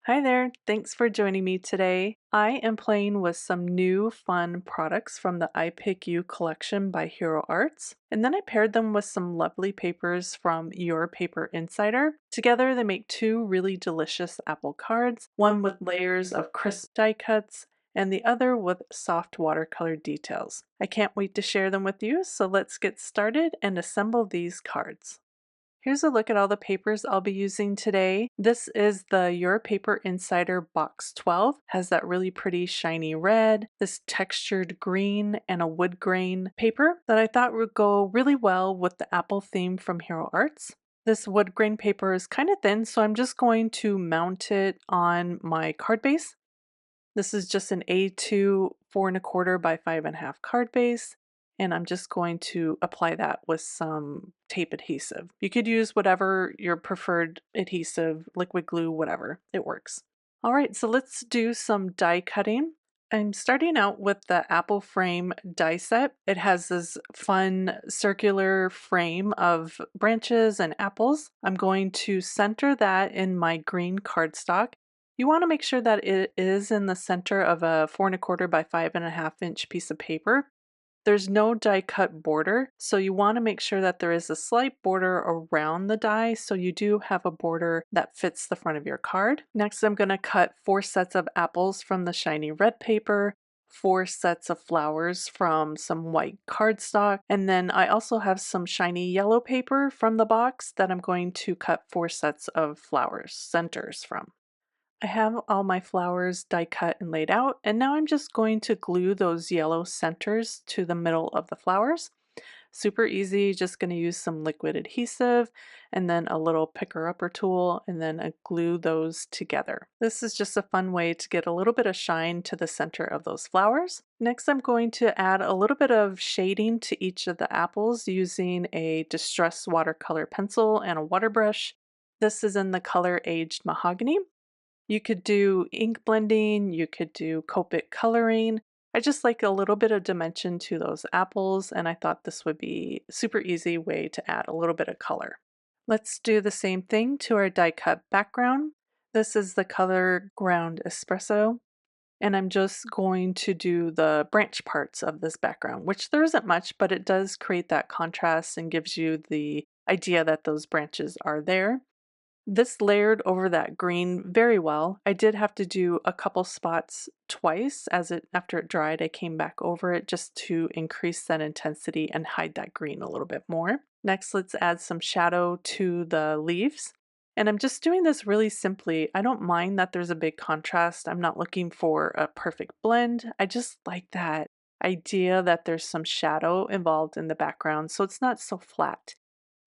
Hi there, thanks for joining me today. I am playing with some new fun products from the I Pick You collection by Hero Arts, and then I paired them with some lovely papers from Your Paper Insider. Together they make two really delicious apple cards, one with layers of crisp die cuts and the other with soft watercolor details. I can't wait to share them with you, so let's get started and assemble these cards. Here's a look at all the papers I'll be using today. This is the Your Paper Insider Box 12. Has that really pretty shiny red, this textured green, and a wood grain paper that I thought would go really well with the apple theme from Hero Arts. This wood grain paper is kind of thin, so I'm just going to mount it on my card base. This is just an A2 4¼ by 5½ card base, and I'm just going to apply that with some tape adhesive. You could use whatever your preferred adhesive, liquid glue, whatever, it works. All right, so let's do some die cutting. I'm starting out with the apple frame die set. It has this fun circular frame of branches and apples. I'm going to center that in my green cardstock. You want to make sure that it is in the center of a 4¼ by 5½ inch piece of paper. There's no die cut border, so you want to make sure that there is a slight border around the die so you do have a border that fits the front of your card. Next, I'm going to cut 4 sets of apples from the shiny red paper, 4 sets of flowers from some white cardstock, and then I also have some shiny yellow paper from the box that I'm going to cut 4 sets of flowers centers from. I have all my flowers die cut and laid out, and now I'm just going to glue those yellow centers to the middle of the flowers. Super easy, just going to use some liquid adhesive and then a little picker-upper tool and then glue those together. This is just a fun way to get a little bit of shine to the center of those flowers. Next, I'm going to add a little bit of shading to each of the apples using a distress watercolor pencil and a water brush. This is in the color Aged Mahogany. You could do ink blending, you could do Copic coloring. I just like a little bit of dimension to those apples, and I thought this would be a super easy way to add a little bit of color. Let's do the same thing to our die cut background. This is the color Ground Espresso, and I'm just going to do the branch parts of this background, which there isn't much, but it does create that contrast and gives you the idea that those branches are there. This layered over that green very well. I did have to do a couple spots twice after it dried. I came back over it just to increase that intensity and hide that green a little bit more. Next, let's add some shadow to the leaves. And I'm just doing this really simply. I don't mind that there's a big contrast. I'm not looking for a perfect blend. I just like that idea that there's some shadow involved in the background, so it's not so flat.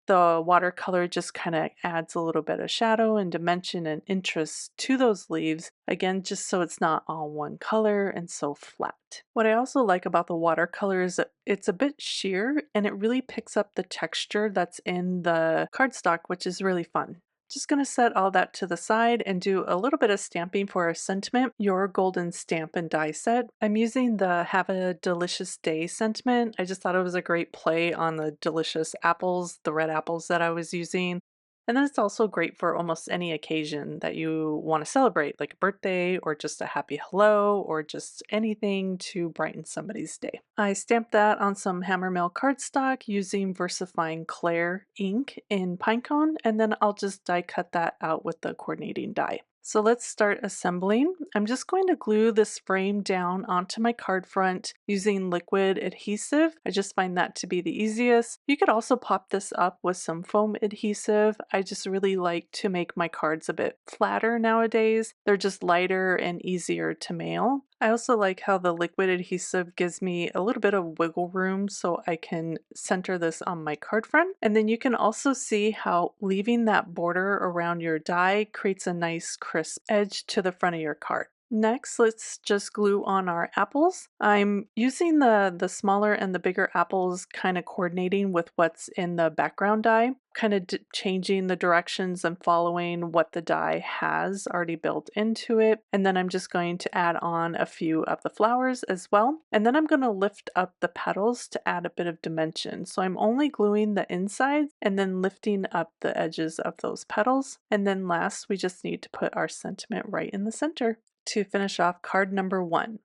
The watercolor just kind of adds a little bit of shadow and dimension and interest to those leaves, again, just so it's not all one color and so flat. What I also like about the watercolor is that it's a bit sheer and it really picks up the texture that's in the cardstock, which is really fun. Just going to set all that to the side and do a little bit of stamping for our sentiment, Your Golden Stamp and Die set. I'm using the Have a Delicious Day sentiment. I just thought it was a great play on the delicious apples, the red apples that I was using. And then it's also great for almost any occasion that you want to celebrate, like a birthday or just a happy hello or just anything to brighten somebody's day. I stamped that on some Hammermill cardstock using VersaFine Clair ink in Pinecone, and then I'll just die cut that out with the coordinating die. So let's start assembling. I'm just going to glue this frame down onto my card front using liquid adhesive. I just find that to be the easiest. You could also pop this up with some foam adhesive. I just really like to make my cards a bit flatter nowadays. They're just lighter and easier to mail. I also like how the liquid adhesive gives me a little bit of wiggle room so I can center this on my card front. And then you can also see how leaving that border around your die creates a nice crisp edge to the front of your card. Next, let's just glue on our apples. I'm using the smaller and the bigger apples, kind of coordinating with what's in the background die, kind of changing the directions and following what the die has already built into it. And then I'm just going to add on a few of the flowers as well. And then I'm going to lift up the petals to add a bit of dimension. So I'm only gluing the insides and then lifting up the edges of those petals. And then last, we just need to put our sentiment right in the center to finish off card number 1.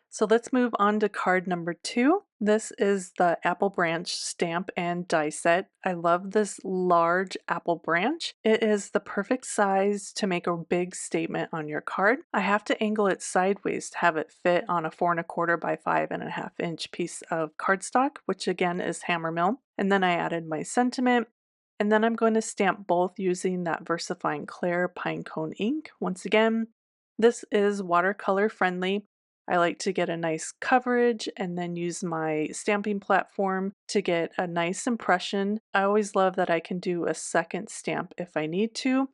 So let's move on to card number 2. This is the apple branch stamp and die set. I love this large apple branch. It is the perfect size to make a big statement on your card. I have to angle it sideways to have it fit on a 4¼ by 5½ inch piece of cardstock, which again is hammer mill. And then I added my sentiment. And then I'm going to stamp both using that VersaFine Clair Pinecone ink. Once again, this is watercolor friendly. I like to get a nice coverage and then use my stamping platform to get a nice impression. I always love that I can do a second stamp if I need to,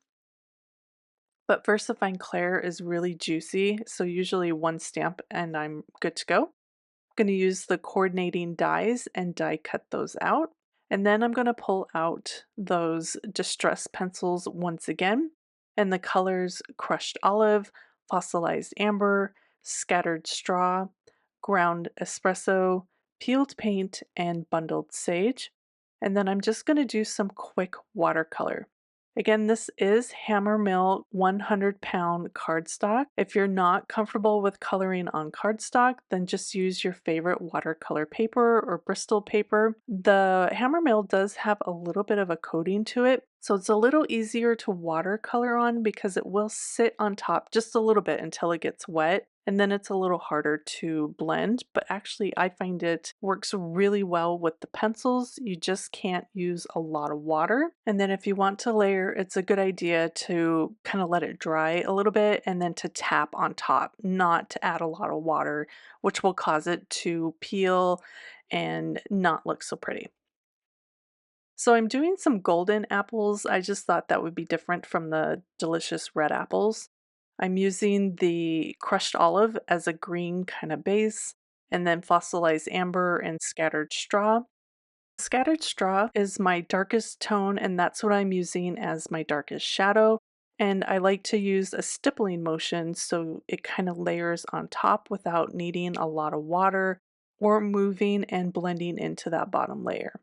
but VersaFine Clair is really juicy, so usually one stamp and I'm good to go. I'm going to use the coordinating dies and die cut those out. And then I'm going to pull out those distress pencils once again, and the colors crushed olive, fossilized amber, scattered straw, ground espresso, peeled paint, and bundled sage. And then I'm just going to do some quick watercolor. Again, this is hammer mill 100-pound cardstock. If you're not comfortable with coloring on cardstock, then just use your favorite watercolor paper or Bristol paper. The hammer mill does have a little bit of a coating to it, so it's a little easier to watercolor on because it will sit on top just a little bit until it gets wet. And then it's a little harder to blend, but actually I find it works really well with the pencils. You just can't use a lot of water. And then if you want to layer, it's a good idea to kind of let it dry a little bit and then to tap on top, not to add a lot of water, which will cause it to peel and not look so pretty. So I'm doing some golden apples. I just thought that would be different from the delicious red apples. I'm using the crushed olive as a green kind of base, and then fossilized amber and scattered straw. Scattered straw is my darkest tone, and that's what I'm using as my darkest shadow. And I like to use a stippling motion so it kind of layers on top without needing a lot of water or moving and blending into that bottom layer.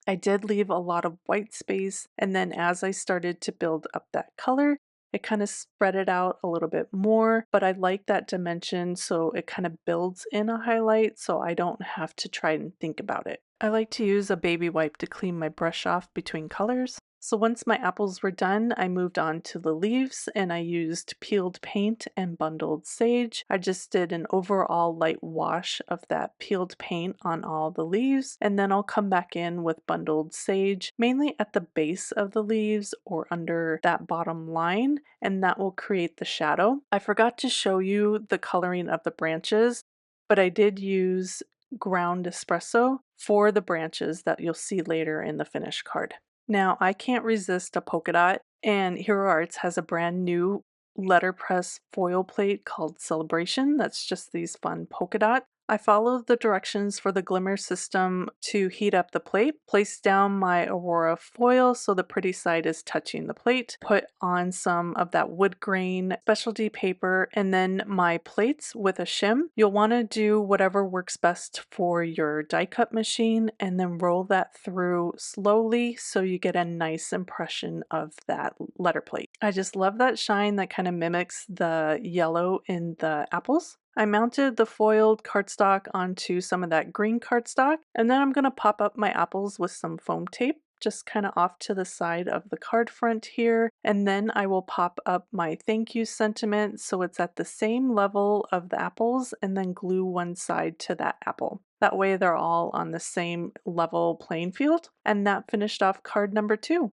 I did leave a lot of white space, and then as I started to build up that color, it kind of spread it out a little bit more, but I like that dimension so it kind of builds in a highlight so I don't have to try and think about it. I like to use a baby wipe to clean my brush off between colors. So once my apples were done, I moved on to the leaves and I used peeled paint and bundled sage. I just did an overall light wash of that peeled paint on all the leaves, and then I'll come back in with bundled sage, mainly at the base of the leaves or under that bottom line, and that will create the shadow. I forgot to show you the coloring of the branches, but I did use ground espresso for the branches that you'll see later in the finished card. Now, I can't resist a polka dot, and Hero Arts has a brand new letterpress foil plate called Celebration that's just these fun polka dot. I followed the directions for the glimmer system to heat up the plate, place down my Aurora foil so the pretty side is touching the plate, put on some of that wood grain specialty paper, and then my plates with a shim. You'll want to do whatever works best for your die cut machine and then roll that through slowly so you get a nice impression of that letter plate. I just love that shine that kind of mimics the yellow in the apples. I mounted the foiled cardstock onto some of that green cardstock, and then I'm going to pop up my apples with some foam tape just kind of off to the side of the card front here, and then I will pop up my thank you sentiment so it's at the same level of the apples and then glue one side to that apple. That way they're all on the same level playing field, and that finished off card number 2.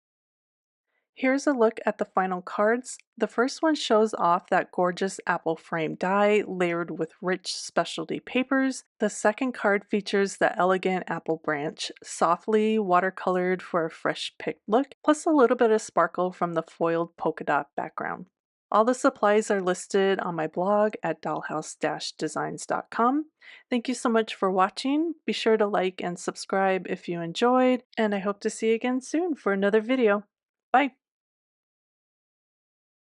Here's a look at the final cards. The first one shows off that gorgeous apple frame die layered with rich specialty papers. The second card features the elegant apple branch, softly watercolored for a fresh picked look, plus a little bit of sparkle from the foiled polka dot background. All the supplies are listed on my blog at dollhouse-designs.com. Thank you so much for watching. Be sure to like and subscribe if you enjoyed, and I hope to see you again soon for another video. Bye!